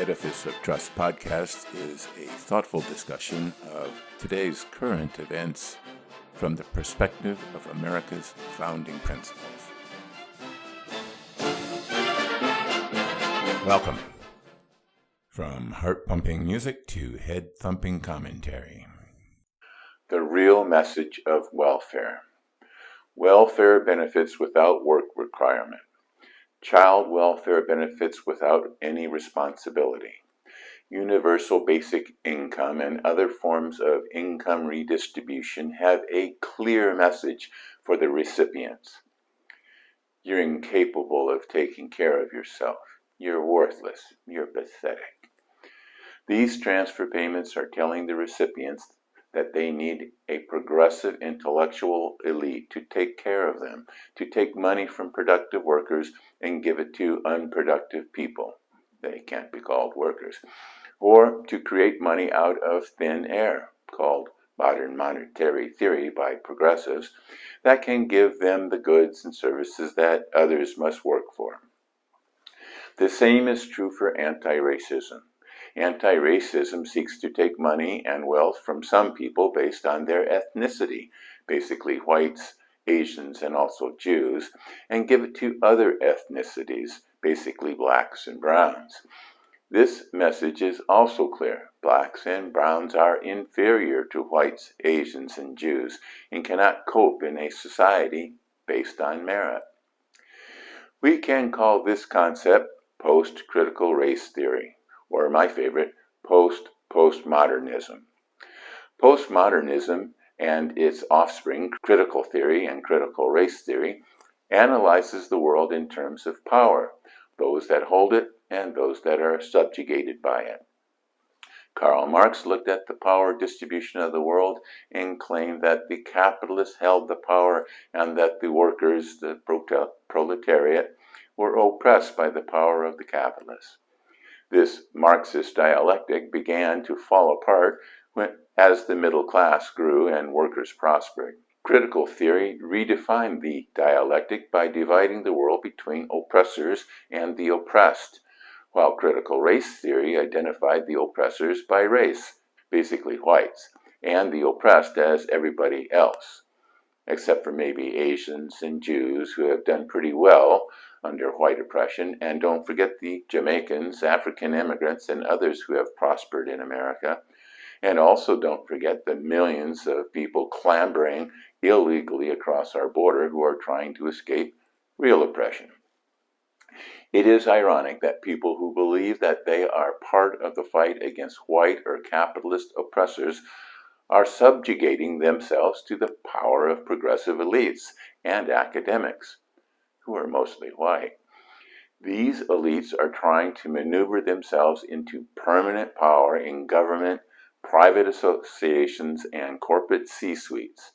Edifice of Trust podcast is a thoughtful discussion of today's current events from the perspective of America's founding principles. Welcome. From heart-pumping music to head-thumping commentary. The real message of welfare. Welfare benefits without work requirement. Child welfare benefits without any responsibility. Universal basic income and other forms of income redistribution have a clear message for the recipients. You're incapable of taking care of yourself. You're worthless. You're pathetic. These transfer payments are telling the recipients that they need a progressive intellectual elite to take care of them, to take money from productive workers and give it to unproductive people. They can't be called workers. Or to create money out of thin air, called modern monetary theory by progressives, that can give them the goods and services that others must work for. The same is true for anti-racism. Anti-racism seeks to take money and wealth from some people based on their ethnicity, basically whites, Asians, and also Jews, and give it to other ethnicities, basically blacks and browns. This message is also clear. Blacks and browns are inferior to whites, Asians, and Jews, and cannot cope in a society based on merit. We can call this concept post-critical race theory, or my favorite, postmodernism. Postmodernism and its offspring, critical theory and critical race theory, analyzes the world in terms of power, those that hold it and those that are subjugated by it. Karl Marx looked at the power distribution of the world and claimed that the capitalists held the power and that the workers, the proletariat, were oppressed by the power of the capitalists. This Marxist dialectic began to fall apart as the middle class grew and workers prospered. Critical theory redefined the dialectic by dividing the world between oppressors and the oppressed, while critical race theory identified the oppressors by race, basically whites, and the oppressed as everybody else, except for maybe Asians and Jews who have done pretty well under white oppression, and don't forget the Jamaicans, African immigrants, and others who have prospered in America. And also don't forget the millions of people clambering illegally across our border who are trying to escape real oppression. It is ironic that people who believe that they are part of the fight against white or capitalist oppressors are subjugating themselves to the power of progressive elites and academics, who are mostly white. These elites are trying to maneuver themselves into permanent power in government, private associations, and corporate C-suites.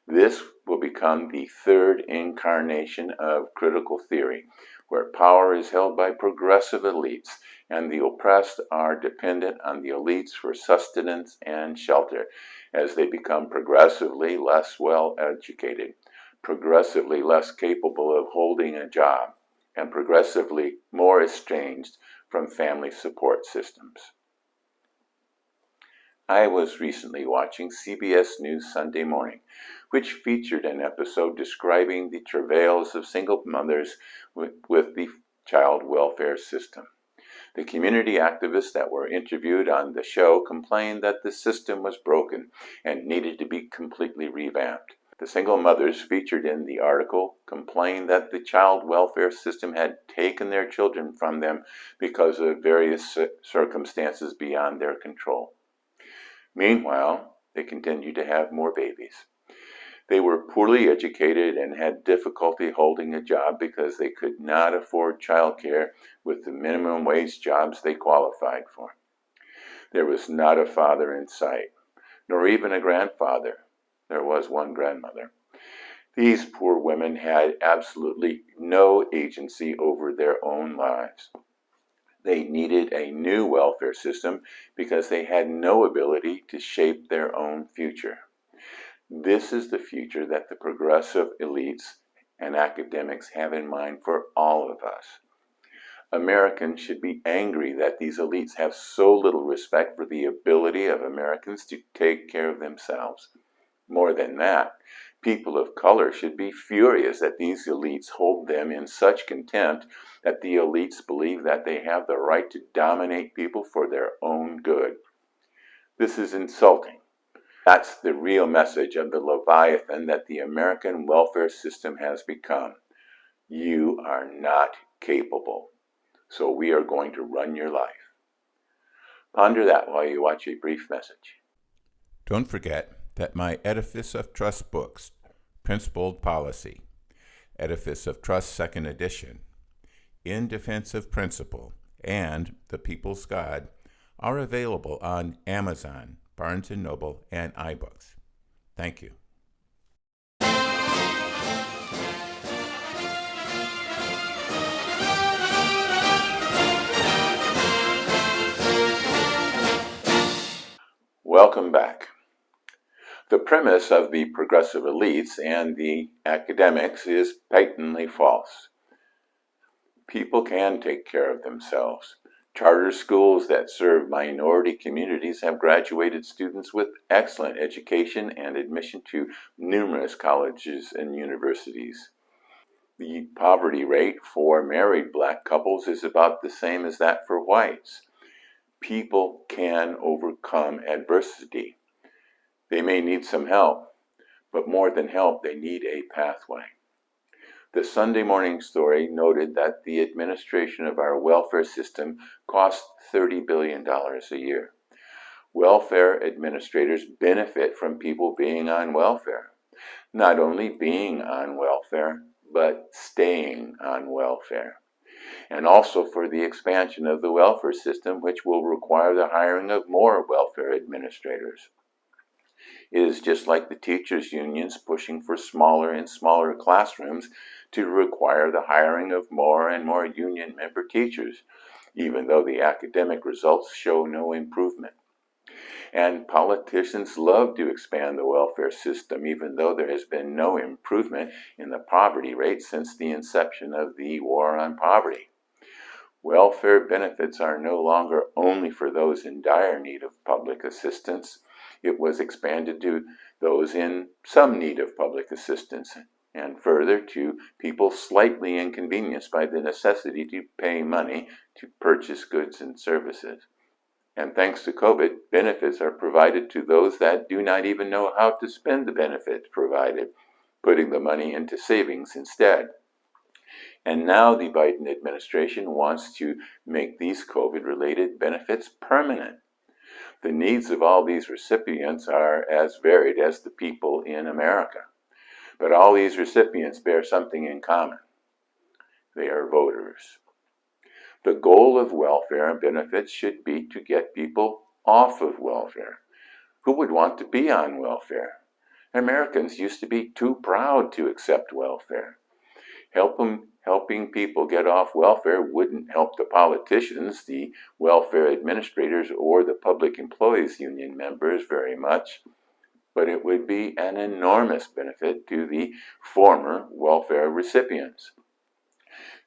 This will become the third incarnation of critical theory, where power is held by progressive elites and the oppressed are dependent on the elites for sustenance and shelter as they become progressively less well educated, progressively less capable of holding a job, and progressively more estranged from family support systems. I was recently watching CBS News Sunday Morning, which featured an episode describing the travails of single mothers with the child welfare system. The community activists that were interviewed on the show complained that the system was broken and needed to be completely revamped. The single mothers featured in the article complained that the child welfare system had taken their children from them because of various circumstances beyond their control. Meanwhile, they continued to have more babies. They were poorly educated and had difficulty holding a job because they could not afford childcare with the minimum wage jobs they qualified for. There was not a father in sight, nor even a grandfather. There was one grandmother. These poor women had absolutely no agency over their own lives. They needed a new welfare system because they had no ability to shape their own future. This is the future that the progressive elites and academics have in mind for all of us. Americans should be angry that these elites have so little respect for the ability of Americans to take care of themselves. More than that, people of color should be furious that these elites hold them in such contempt that the elites believe that they have the right to dominate people for their own good. This is insulting. That's the real message of the Leviathan that the American welfare system has become. You are not capable, so we are going to run your life. Ponder that while you watch a brief message. Don't forget that my Edifice of Trust books, Principled Policy, Edifice of Trust 2nd edition, In Defense of Principle, and The People's God are available on Amazon, Barnes & Noble, and iBooks. Thank you. Welcome back. The premise of the progressive elites and the academics is patently false. People can take care of themselves. Charter schools that serve minority communities have graduated students with excellent education and admission to numerous colleges and universities. The poverty rate for married black couples is about the same as that for whites. People can overcome adversity. They may need some help, but more than help, they need a pathway. The Sunday Morning Story noted that the administration of our welfare system costs $30 billion a year. Welfare administrators benefit from people being on welfare. Not only being on welfare, but staying on welfare. And also for the expansion of the welfare system, which will require the hiring of more welfare administrators. It is just like the teachers' unions pushing for smaller and smaller classrooms to require the hiring of more and more union member teachers, even though the academic results show no improvement. And politicians love to expand the welfare system, even though there has been no improvement in the poverty rate since the inception of the war on poverty. Welfare benefits are no longer only for those in dire need of public assistance. It was expanded to those in some need of public assistance, and further to people slightly inconvenienced by the necessity to pay money to purchase goods and services. And thanks to COVID, benefits are provided to those that do not even know how to spend the benefits provided, putting the money into savings instead. And now the Biden administration wants to make these COVID-related benefits permanent. The needs of all these recipients are as varied as the people in America. But all these recipients bear something in common. They are voters. The goal of welfare and benefits should be to get people off of welfare. Who would want to be on welfare? Americans used to be too proud to accept welfare. Helping people get off welfare wouldn't help the politicians, the welfare administrators, or the public employees union members very much, but it would be an enormous benefit to the former welfare recipients.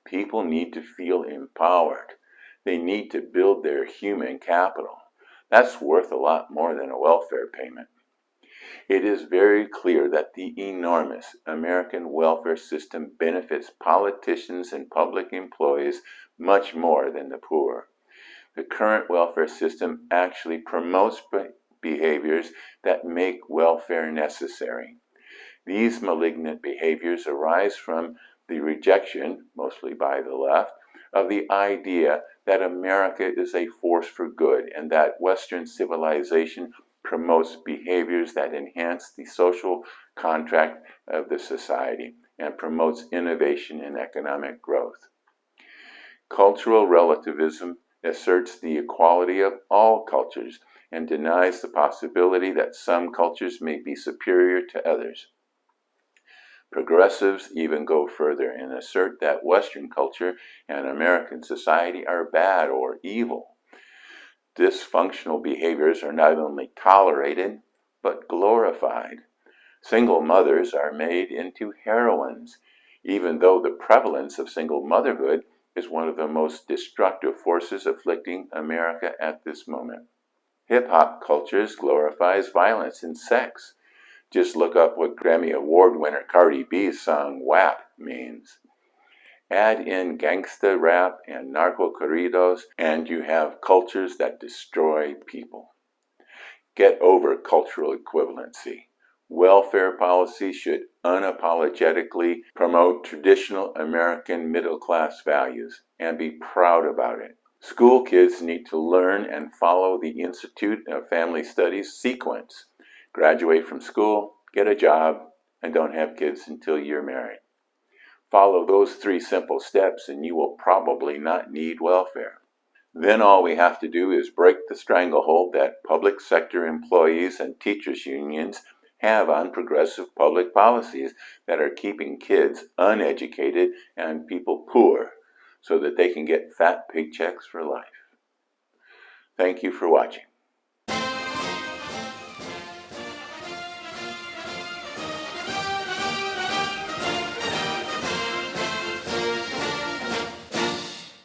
People need to feel empowered. They need to build their human capital. That's worth a lot more than a welfare payment. It is very clear that the enormous American welfare system benefits politicians and public employees much more than the poor. The current welfare system actually promotes behaviors that make welfare necessary. These malignant behaviors arise from the rejection, mostly by the left, of the idea that America is a force for good and that Western civilization promotes behaviors that enhance the social contract of the society and promotes innovation and economic growth. Cultural relativism asserts the equality of all cultures and denies the possibility that some cultures may be superior to others. Progressives even go further and assert that Western culture and American society are bad or evil. Dysfunctional behaviors are not only tolerated, but glorified. Single mothers are made into heroines, even though the prevalence of single motherhood is one of the most destructive forces afflicting America at this moment. Hip-hop cultures glorifies violence and sex. Just look up what Grammy Award winner Cardi B's song WAP means. Add in gangsta rap and narco corridos, and you have cultures that destroy people. Get over cultural equivalency. Welfare policy should unapologetically promote traditional American middle-class values and be proud about it. School kids need to learn and follow the Institute of Family Studies sequence. Graduate from school, get a job, and don't have kids until you're married. Follow those 3 simple steps and you will probably not need welfare. Then all we have to do is break the stranglehold that public sector employees and teachers' unions have on progressive public policies that are keeping kids uneducated and people poor so that they can get fat paychecks for life. Thank you for watching.